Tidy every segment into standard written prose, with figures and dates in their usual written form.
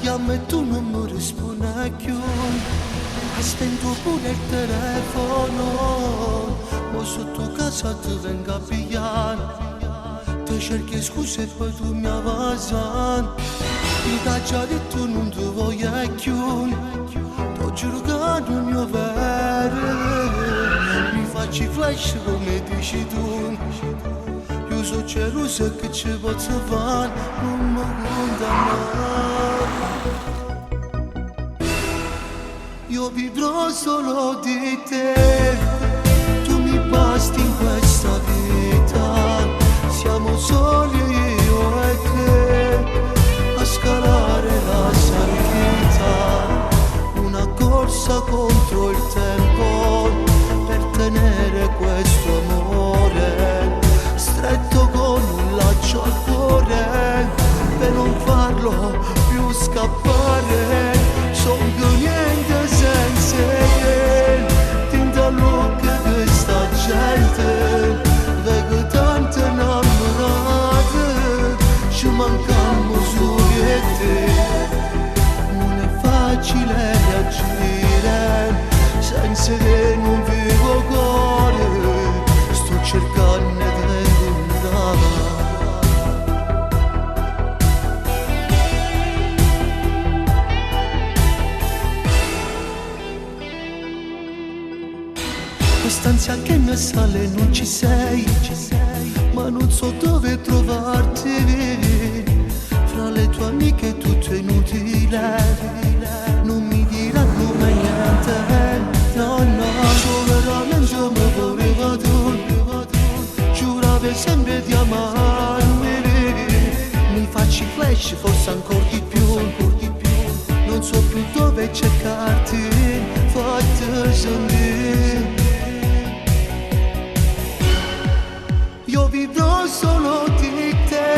chiamo e tu non mi rispondi più. Spento pure il telefono, ma sotto casa ti vengo a pigliare. Ti cerchi scuse e poi tu mi avvasi. Mi caccia di tu non ti voglio più. Ti giuro che non è vero. Mi faccio i flash come dici tu. Io so gelosa che ci posso fare, non mi condannare. Io vivrò solo di te, tu mi basti in questa vita. Siamo soli io e te, a scalare la salita. Una corsa contro il tempo, per tenere questo amore stretto con un laccio al cuore, per non farlo più scappare. Sono più niente senza te, tinta l'occhio di sta gente. Vedo tante innamorate, ci mancano soli e te. Non è facile reagire, senza te non vivo cuore. Sto cercando di incontrare. Quest'ansia che mi assale non ci sei, ma non so dove trovarti. Fra le tue amiche è tutto inutile, non mi diranno mai niente. No, no, io veramente mi voleva tu, giuravi sempre di amarmi. Mi faccio i flash, forse ancora di più. Non so più dove cercarti, fatti sentire. Io vivrò solo di te,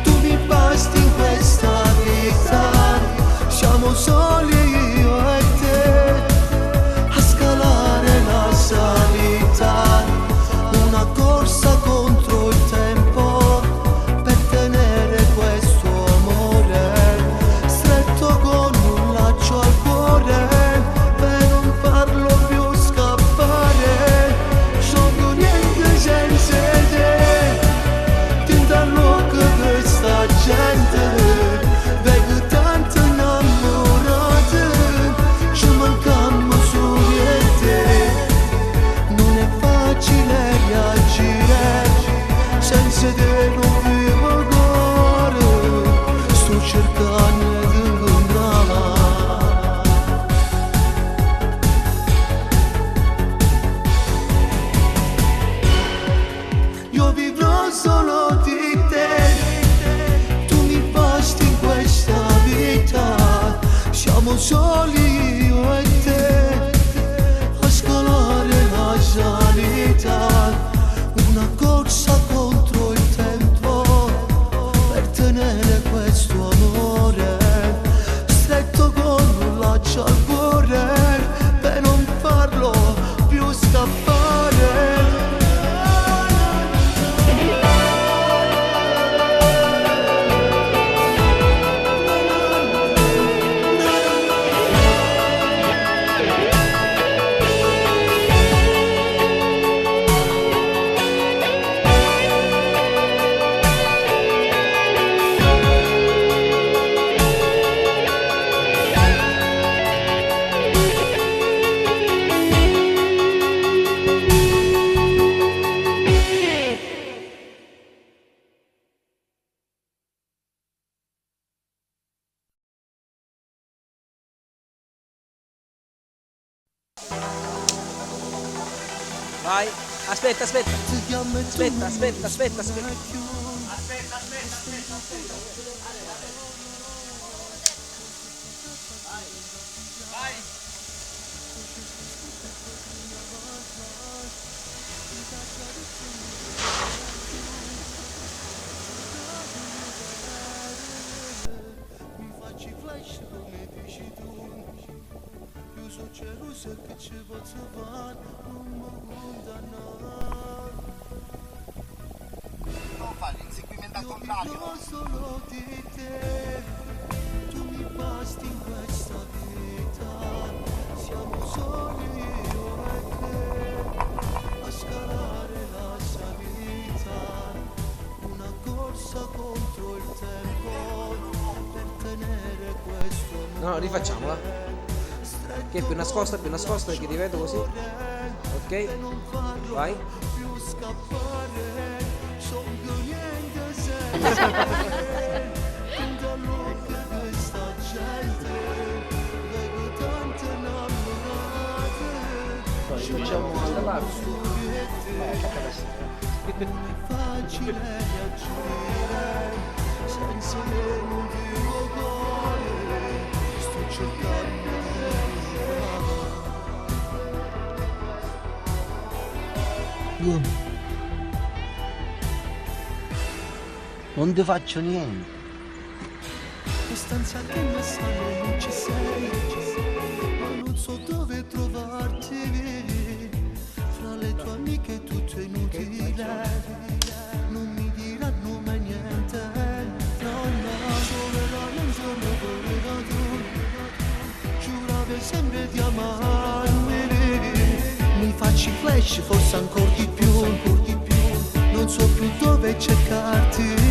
tu mi basti in questa vita. Siamo soli io e te, a scalare la salita. Una corsa contro il tempo, per tenere questo amore stretto con un laccio al cuore, per non farlo più scappare. Sono niente senza te, tinta l'occhio di sta gente. Vedo tante innamorate, ci mancano soli e te. Non è facile reagire, senza te non vivo cuore. Sto cercando di incontrare. Io vivrò solo di te, tu mi basti in questa vita. Siamo soli io e te, a scalare la salita. Una corsa contro il tempo, per tenere questo amore stretto con un laccio al cuore, per non farlo più scappare. Vai, aspetta. Ti chiamo e tu Aspetta, non aspetta. mi rispondi più. Mi faccio i flash come dici tu. Io so gelosa che ci posso fare, non mi condannare. Non fare l'inseguimento al Io contrario. vivrò solo di te, tu rimasti in questa vita, siamo soli io e te, a scalare la salita, una corsa contro il tempo, per tenere questo amore. No, rifacciamola. Che è più nascosta, che rivedo così. Ok, vai. Più scappare, son più niente senza te, dall'occhio di questa gente, vedo tante innamorate, Facciamo alla parte. non è facile reagire, senza l'emotivo cuore, sto cercando Non ti faccio niente. Distanza che mi sale non ci sei, ma non so dove trovarti, fra le tue amiche è tutto inutile, non mi diranno mai niente, no, gioverà un giorno voleva tu, giuravi sempre di amarmi, mi faccio i flash forse ancora di più, non so più dove cercarti.